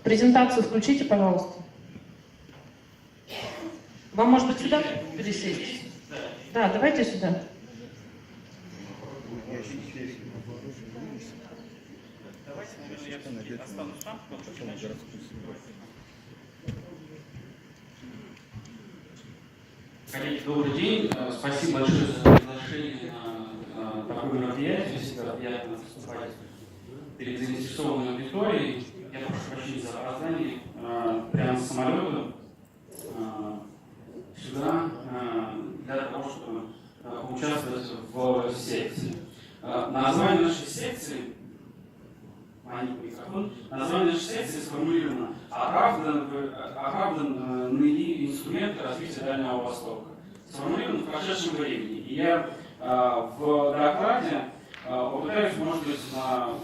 Презентацию включите, пожалуйста. Вам, может быть, сюда пересесть? Да, давайте сюда. Коллеги, добрый день. Спасибо большое за приглашение на такое мероприятие. Всегда приятно выступать перед заинтересованной аудиторией. Я прошу прощения за опоздание. Прямо с самолета сюда для того, чтобы поучаствовать в секции. Название нашей секции название нашей секции сформулировано «Оправданные инструменты развития Дальнего Востока». Сформулировано в прошедшем времени. И я в докладе попытаюсь, может быть, на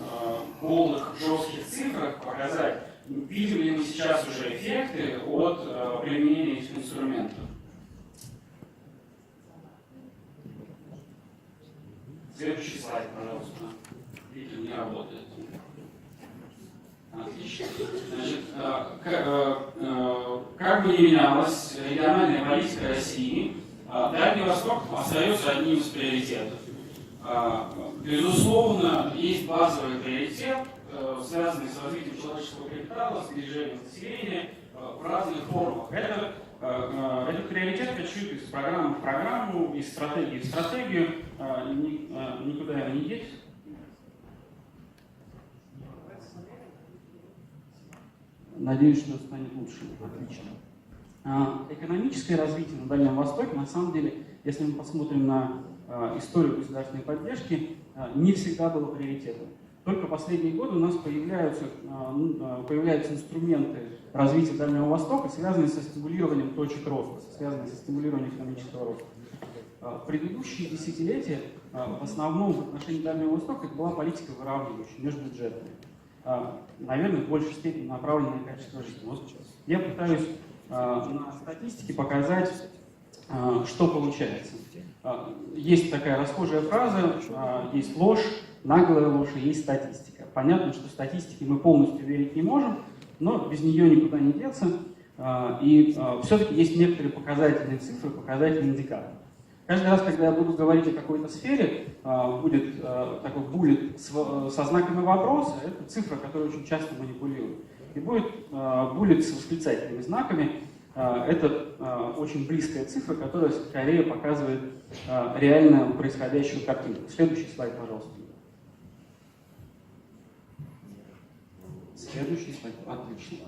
голых, жестких цифрах показать, видим ли мы сейчас уже эффекты от применения этих инструментов. Следующий слайд, пожалуйста. Видите, не работает. Отлично. Значит, как бы ни менялась региональная политика России, Дальний Восток остается одним из приоритетов. Безусловно, есть базовый приоритет, связанный с развитием человеческого капитала, сближением населения в разных формах. Этот приоритет кочует из программы в программу, из стратегии в стратегию, никуда его не деть. Надеюсь, что станет лучше. Отлично. Экономическое развитие на Дальнем Востоке, на самом деле, если мы посмотрим на историю государственной поддержки, не всегда было приоритетом. Только последние годы у нас появляются инструменты развития Дальнего Востока, связанные со стимулированием точек роста, связанные со стимулированием экономического роста. Предыдущие десятилетия в основном в отношении Дальнего Востока это была политика выравнивающая, межбюджетная. Наверное, в большей степени направлена на качество жизни. Вот я пытаюсь на статистике показать, что получается. Есть такая расхожая фраза, есть ложь, наглая ложь и есть статистика. Понятно, что статистике мы полностью верить не можем, но без нее никуда не деться. И все-таки есть некоторые показательные цифры, показательные индикаторы. Каждый раз, когда я буду говорить о какой-то сфере, будет такой буллет со знаками вопроса, это цифра, которую очень часто манипулируют. И будет буллет с восклицательными знаками, это очень близкая цифра, которая скорее показывает реально происходящую картинку. Следующий слайд, пожалуйста. Следующий слайд, отлично.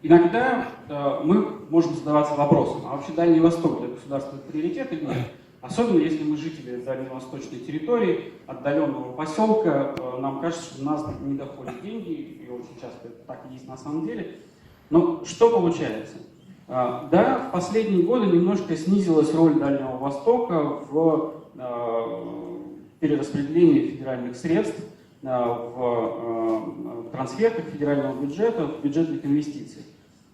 Иногда мы можем задаваться вопросом, а вообще Дальний Восток для государства это приоритет или нет? Особенно если мы жители дальневосточной территории, отдаленного поселка, нам кажется, что до нас не доходят деньги, и очень часто это так и есть на самом деле. Но что получается? Да, в последние годы немножко снизилась роль Дальнего Востока в перераспределении федеральных средств, в трансфертах федерального бюджета, в бюджетных инвестициях.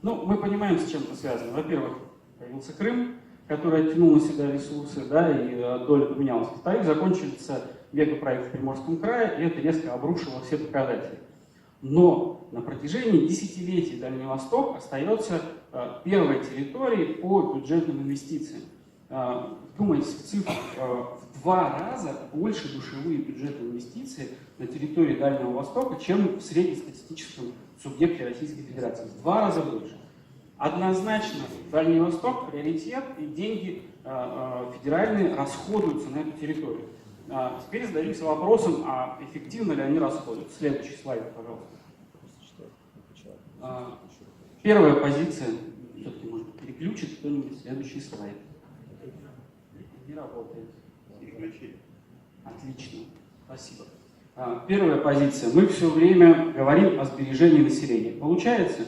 Ну, мы понимаем, с чем это связано. Во-первых, появился Крым, который оттянул на себя ресурсы, да, и доля поменялась. Во-вторых, закончился мегапроект в Приморском крае, и это резко обрушило все показатели. Но на протяжении десятилетий Дальний Восток остается первой территорией по бюджетным инвестициям. Вдумайтесь в цифру, в 2 раза больше душевые бюджетные инвестиции на территории Дальнего Востока, чем в среднестатистическом субъекте Российской Федерации. В 2 раза больше. Однозначно Дальний Восток приоритет, и деньги федеральные расходуются на эту территорию. Теперь зададимся вопросом, а эффективно ли они расходуются. Следующий слайд, пожалуйста. Первая позиция, все-таки может переключить кто-нибудь, следующий слайд. Не работает. Отлично, спасибо. Первая позиция. Мы все время говорим о сбережении населения. Получается?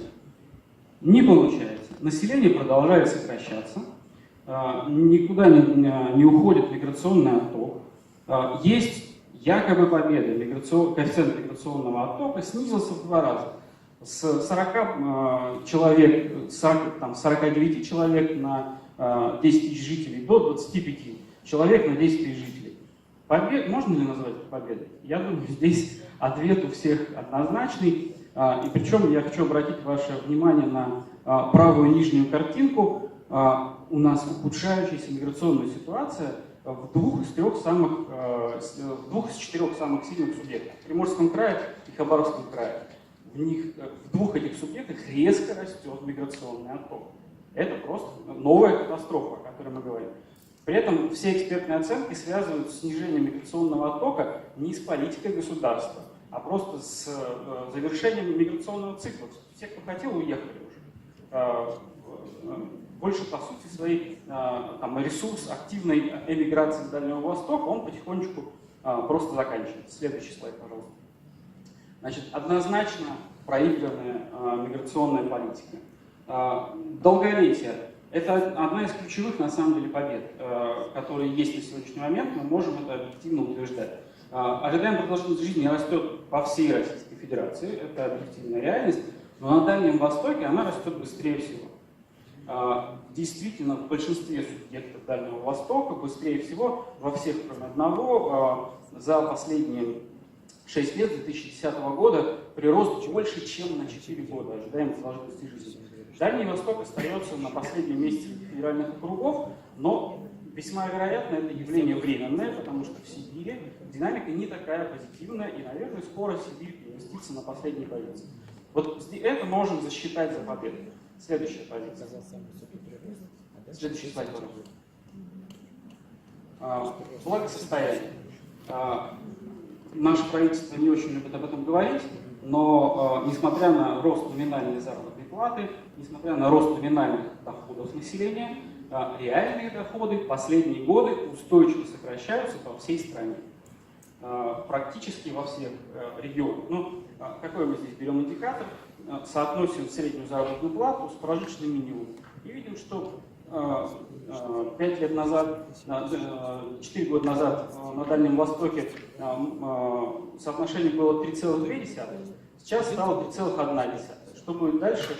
Не получается. Население продолжает сокращаться, никуда не уходит миграционный отток. Есть якобы победа. Коэффициент миграционного оттока снизился в 2 раза. С 40 человек, 49 человек на 10 тысяч жителей до 25 человек на 10 тысяч жителей. Можно ли назвать это победой? Я думаю, здесь ответ у всех однозначный. И причем я хочу обратить ваше внимание на правую нижнюю картинку. У нас ухудшающаяся миграционная ситуация в двух из четырех самых сильных субъектов. В Приморском крае и Хабаровском крае. В двух этих субъектах резко растет миграционный отток. Это просто новая катастрофа, о которой мы говорим. При этом все экспертные оценки связывают снижение миграционного оттока не с политикой государства, а просто с завершением миграционного цикла. Все, кто хотел, уехали уже. Больше, по сути своей, ресурс активной эмиграции с Дальнего Востока, он потихонечку просто заканчивается. Следующий слайд, пожалуйста. Значит, однозначно проигранная миграционная политика. Долголетие. Это одна из ключевых, на самом деле, побед, которые есть на сегодняшний момент, мы можем это объективно утверждать. Ожидаемая продолжительность жизни растет по всей Российской Федерации, это объективная реальность, но на Дальнем Востоке она растет быстрее всего. Действительно, в большинстве субъектов Дальнего Востока быстрее всего, во всех кроме одного, за последние 6 лет, 2010 года, прирост больше, чем на 4 года ожидаемой продолжительности жизни. Дальний Восток остается на последнем месте федеральных округов, но весьма вероятно это явление временное, потому что в Сибири динамика не такая позитивная, и, наверное, скоро Сибирь переместится на последние позиции. Вот это можем засчитать за победу. Следующая позиция. Следующий слайд, пожалуйста. Благосостояние. Наше правительство не очень любит об этом говорить, но несмотря на рост номинальной заработной платы, несмотря на рост номинальных доходов населения, реальные доходы в последние годы устойчиво сокращаются по всей стране. Практически во всех регионах. Ну, какой мы здесь берем индикатор? Соотносим среднюю заработную плату с прожиточным минимумом. И видим, что 5 лет назад, 4 года назад на Дальнем Востоке соотношение было 3,2, сейчас стало 3,1. Что будет дальше,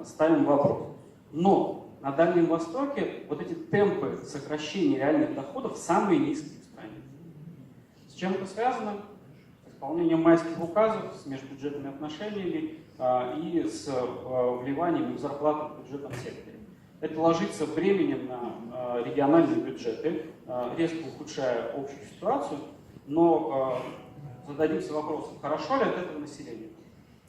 ставим вопрос. Но на Дальнем Востоке вот эти темпы сокращения реальных доходов самые низкие в стране. С чем это связано? С исполнением майских указов, с межбюджетными отношениями и с вливанием в зарплату в бюджетном секторе. Это ложится временем на региональные бюджеты, резко ухудшая общую ситуацию, но зададимся вопросом, хорошо ли от этого населения?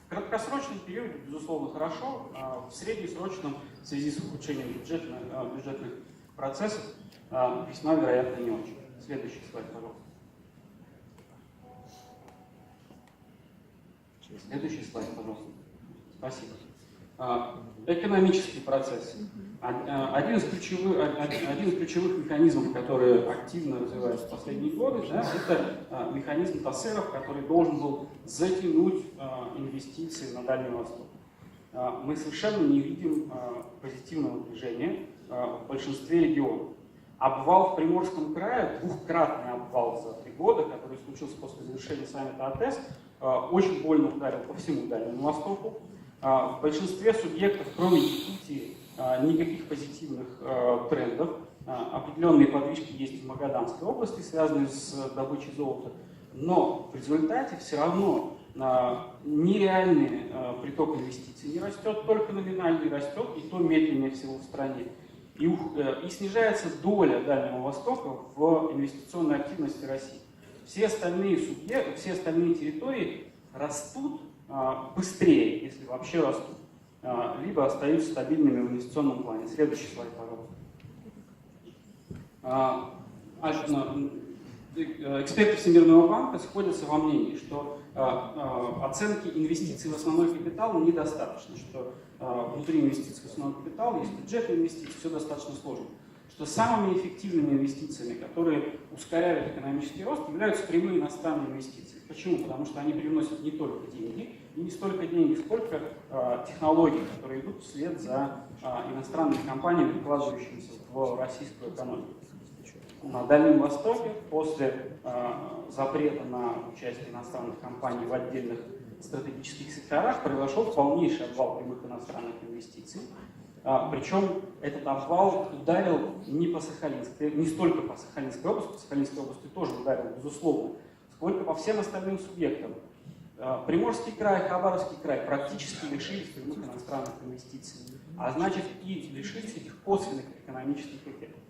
В краткосрочном периоде, безусловно, хорошо, а в среднесрочном, в связи с ухудшением бюджетных процессов, весьма вероятно не очень. Следующий слайд, пожалуйста. Следующий слайд, пожалуйста. Спасибо. Экономический процесс. Один из ключевых механизмов, которые активно развиваются в последние годы, да, это механизм ТАСЭРов, который должен был затянуть инвестиции на Дальний Восток. Мы совершенно не видим позитивного движения в большинстве регионов. Обвал в Приморском крае, двухкратный обвал за 3 года, который случился после завершения саммита АТЭС, очень больно ударил по всему Дальнему Востоку. В большинстве субъектов, кроме Якутии, никаких позитивных трендов. Определенные подвижки есть в Магаданской области, связанные с добычей золота. Но в результате все равно нереальный приток инвестиций не растет, только номинальный растет, и то медленнее всего в стране. И снижается доля Дальнего Востока в инвестиционной активности России. Все остальные субъекты, все остальные территории растут быстрее, если вообще растут, либо остаются стабильными в инвестиционном плане. Следующий слайд, пожалуйста. Эксперты Всемирного банка сходятся во мнении, что оценки инвестиций в основной капитал недостаточно, что внутри инвестиций в основной капитал есть бюджетные инвестиции, все достаточно сложно. Что самыми эффективными инвестициями, которые ускоряют экономический рост, являются прямые иностранные инвестиции. Почему? Потому что они приносят не только деньги, и не столько денег, сколько технологий, которые идут вслед за иностранными компаниями, вкладывающимися в российскую экономику. На Дальнем Востоке после запрета на участие иностранных компаний в отдельных стратегических секторах произошел полнейший обвал прямых иностранных инвестиций. Причем этот обвал ударил не столько по Сахалинской области тоже ударил, безусловно, сколько по всем остальным субъектам. Приморский край, Хабаровский край практически лишились прямых иностранных инвестиций, а значит и лишились этих косвенных экономических эффектов.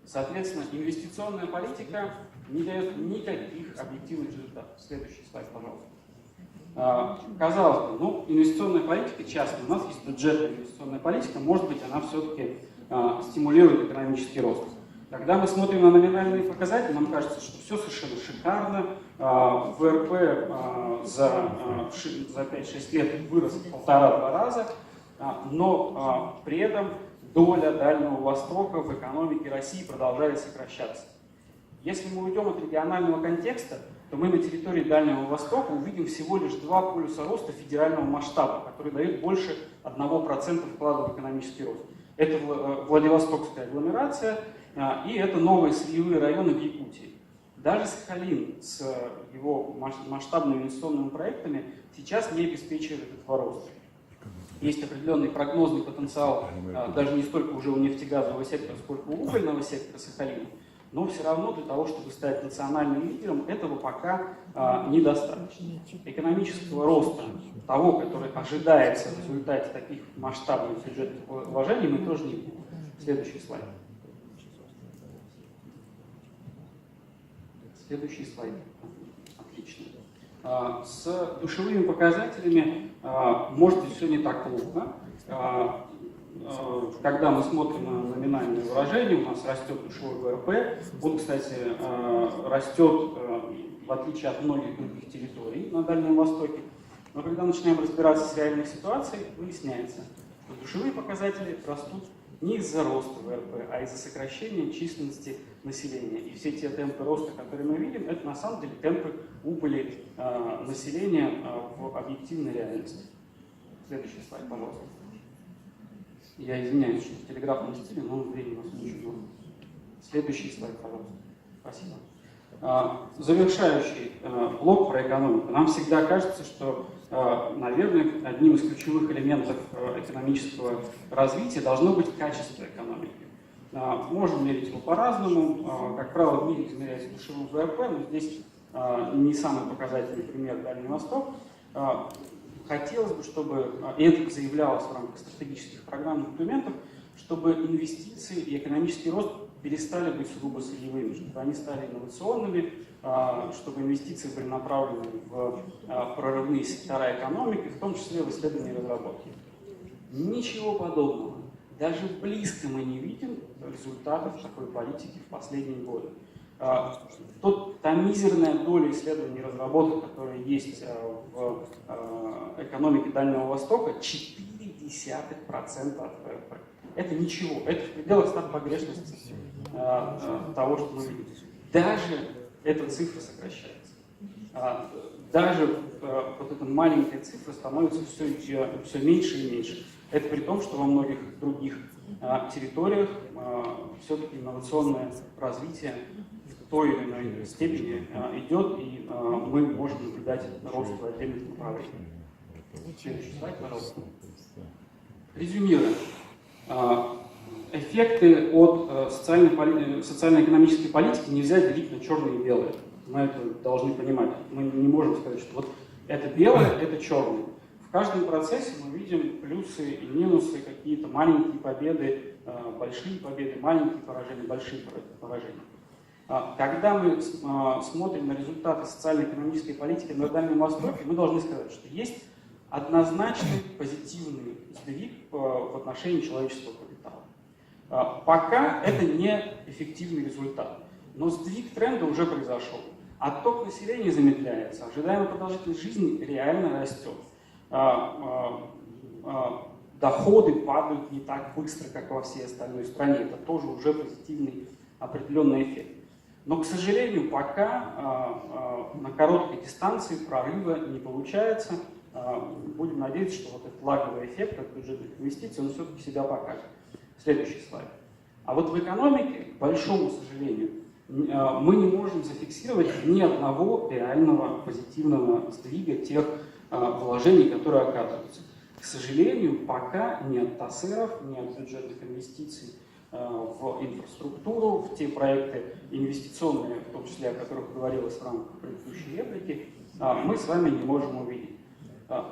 Соответственно, инвестиционная политика не дает никаких объективных результатов. Следующий слайд, пожалуйста. Казалось бы, ну, инвестиционная политика частная, у нас есть бюджетная инвестиционная политика, может быть, она все-таки стимулирует экономический рост. Когда мы смотрим на номинальные показатели, нам кажется, что все совершенно шикарно. ВРП за 5-6 лет вырос в 1,5-2 раза, но при этом доля Дальнего Востока в экономике России продолжает сокращаться. Если мы уйдем от регионального контекста, то мы на территории Дальнего Востока увидим всего лишь 2 полюса роста федерального масштаба, который дает больше 1% вклада в экономический рост. Это Владивостокская агломерация и это новые сырьевые районы в Якутии. Даже Сахалин с его масштабными инвестиционными проектами сейчас не обеспечивает этого роста. Есть определенный прогнозный потенциал, даже не столько уже у нефтегазового сектора, сколько у угольного сектора Сахалина, но все равно для того, чтобы стать национальным лидером, этого пока недостаточно. Экономического роста, того, который ожидается в результате таких масштабных бюджетных вложений, мы тоже не видим. Следующий слайд. Следующий слайд. Отлично. С душевыми показателями может быть все не так плохо. Когда мы смотрим на номинальное выражение, у нас растет душевой ВРП. Он, кстати, растет в отличие от многих других территорий на Дальнем Востоке. Но когда начинаем разбираться с реальной ситуацией, выясняется, что душевые показатели растут не из-за роста ВРП, а из-за сокращения численности населения. И все те темпы роста, которые мы видим, это на самом деле темпы убыли населения в объективной реальности. Следующий слайд, пожалуйста. Я извиняюсь, что в телеграфном стиле, но времени у нас очень много. Следующий слайд, пожалуйста. Спасибо. Завершающий блок про экономику. Нам всегда кажется, что, наверное, одним из ключевых элементов экономического развития должно быть качество экономики. Можем мерить его по-разному. Как правило, в мире измеряется душевым ВРП, но здесь не самый показательный пример Дальний Восток. Хотелось бы, чтобы, и это заявлялось в рамках стратегических программных документов, чтобы инвестиции и экономический рост перестали быть сугубо сырьевыми, чтобы они стали инновационными, чтобы инвестиции были направлены в прорывные сектора экономики, в том числе в исследования и разработки. Ничего подобного. Даже близко мы не видим результатов такой политики в последние годы. Та мизерная доля исследований и разработок, которые есть в экономике Дальнего Востока, 0,4% от ВВП. Это ничего, это в пределах стат погрешности того, что мы видим. Даже эта цифра сокращается. Даже вот эта маленькая цифра становится все меньше и меньше. Это при том, что во многих других территориях все-таки инновационное развитие в той или иной степени идет, и мы можем наблюдать рост в отдельных направлениях. Следующий слайд, пожалуйста. Резюмируя. Эффекты от социально-экономической политики нельзя делить на черное и белое. Мы это должны понимать. Мы не можем сказать, что вот это белое, это черное. В каждом процессе мы видим плюсы и минусы, какие-то маленькие победы, большие победы, маленькие поражения, большие поражения. Когда мы смотрим на результаты социально-экономической политики на Дальнем Востоке, мы должны сказать, что есть однозначный позитивный сдвиг в отношении человеческого капитала. Пока это не эффективный результат, но сдвиг тренда уже произошел. Отток населения замедляется, ожидаемая продолжительность жизни реально растет. Доходы падают не так быстро, как во всей остальной стране. Это тоже уже позитивный определенный эффект. Но, к сожалению, пока на короткой дистанции прорыва не получается. Будем надеяться, что вот этот лаговый эффект от бюджетных инвестиций, он все-таки себя покажет. Следующий слайд. А вот в экономике, к большому сожалению, мы не можем зафиксировать ни одного реального позитивного сдвига тех вложений, которые оказываются. К сожалению, пока ни от ТАСЭРов, ни от бюджетных инвестиций в инфраструктуру, в те проекты инвестиционные, в том числе о которых говорилось в рамках предыдущей реплики, мы с вами не можем увидеть.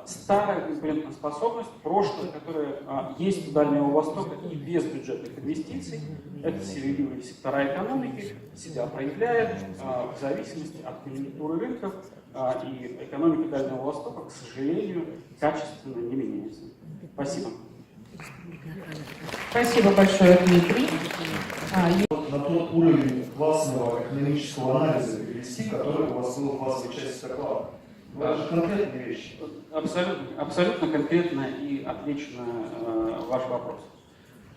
Старая конкурентоспособность, прошлое, которое есть у Дальнего Востока и без бюджетных инвестиций, это сырьевые сектора экономики, себя проявляет в зависимости от конъюнктуры рынков, и экономика Дальнего Востока, к сожалению, качественно не меняется. Спасибо. Спасибо большое, Дмитрий. На тот уровень классного экономического анализа перевести, который у вас был в классовой части доклада. Это же конкретные вещи. Абсолютно конкретно и отвечу на ваш вопрос.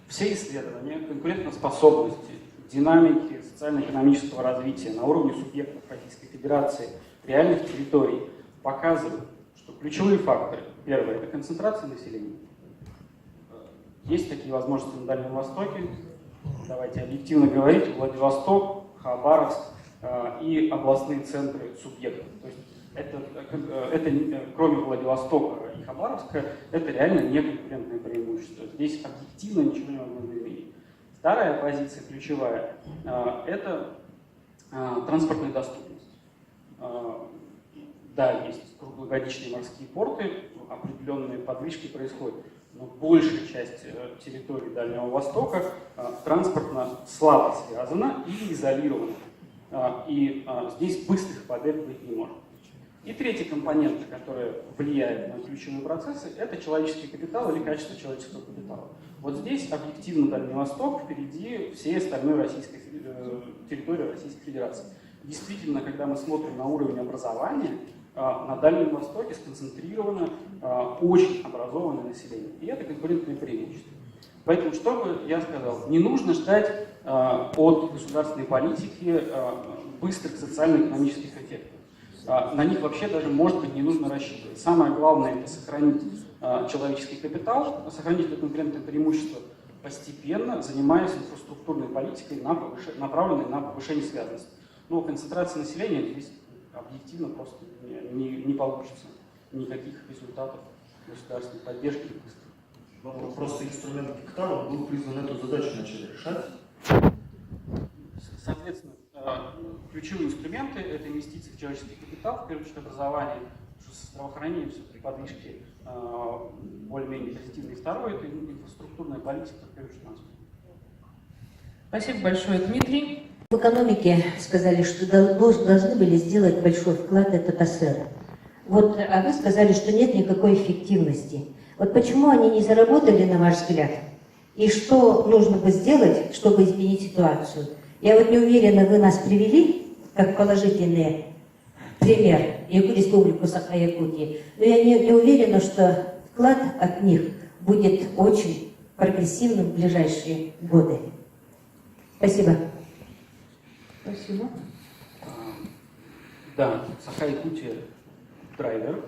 Все исследования конкурентоспособности, динамики социально-экономического развития на уровне субъектов Российской Федерации, реальных территорий показывают, что ключевые факторы. Первое – это концентрация населения. Есть такие возможности на Дальнем Востоке. Давайте объективно говорить. Владивосток, Хабаровск и областные центры субъектов. То есть это кроме Владивостока и Хабаровска, это реально не конкурентное преимущество. Здесь объективно ничего невозможно изменить. Вторая позиция, ключевая, это транспортная доступность. Да, есть круглогодичные морские порты, определенные подвижки происходят, но большая часть территории Дальнего Востока транспортно слабо связана и изолирована. И здесь быстрых побед быть не может. И третий компонент, который влияет на ключевые процессы, это человеческий капитал или качество человеческого капитала. Вот здесь объективно Дальний Восток впереди всей остальной территории Российской Федерации. Действительно, когда мы смотрим на уровень образования, на Дальнем Востоке сконцентрировано очень образованное население. И это конкурентное преимущество. Поэтому, что бы я сказал, не нужно ждать от государственной политики быстрых социально-экономических эффектов. На них вообще даже, может быть, не нужно рассчитывать. Самое главное – это сохранить человеческий капитал, сохранить это конкурентное преимущество, постепенно занимаясь инфраструктурной политикой, направленной на повышение связанности. Но концентрация населения здесь объективно просто не получится. Никаких результатов государственной поддержки. Просто инструмент гектара был призван эту задачу начать решать. Соответственно, ключевые инструменты – это инвестиции в человеческий капитал, в первую очередь образование, что со здравоохранением все-таки подвижки более-менее позитивные. Второе – это инфраструктурная политика, в первую очередь транспорт. Спасибо большое, Дмитрий. В экономике сказали, что должны были сделать большой вклад, это ТАСЭР. Вот, а вы сказали, что нет никакой эффективности. Вот почему они не заработали, на ваш взгляд? И что нужно бы сделать, чтобы изменить ситуацию? Я вот не уверена, вы нас привели как положительный пример Республику Саха-Якутии, но я не уверена, что вклад от них будет очень прогрессивным в ближайшие годы. Спасибо. Спасибо. Да, Саха-Якутия драйвер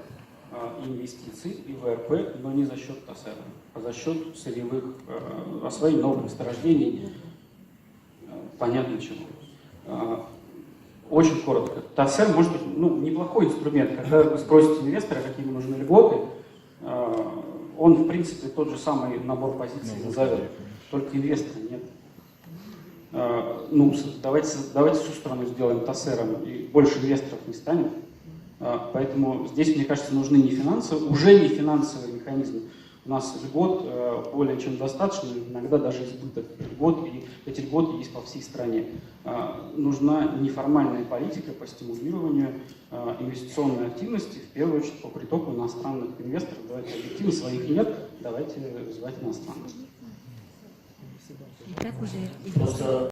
инвестиций и ВРП, но не за счет ТАСЭР, а за счет сырьевых освоений новых месторождений, понятно чего. Очень коротко. ТАСЭР может быть неплохой инструмент. Когда вы спросите инвестора, какие ему нужны льготы, он, в принципе, тот же самый набор позиций назовет, только инвестора нет. Давайте всю страну сделаем ТАСЭРом, и больше инвесторов не станет. Поэтому здесь, мне кажется, нужны уже не финансовые механизмы. У нас льгот более чем достаточно, иногда даже избыток льгот, и эти льготы есть по всей стране. Нужна неформальная политика по стимулированию инвестиционной активности, в первую очередь по притоку иностранных инвесторов. Давайте объективно, своих нет, давайте звать иностранных. Так уже. Просто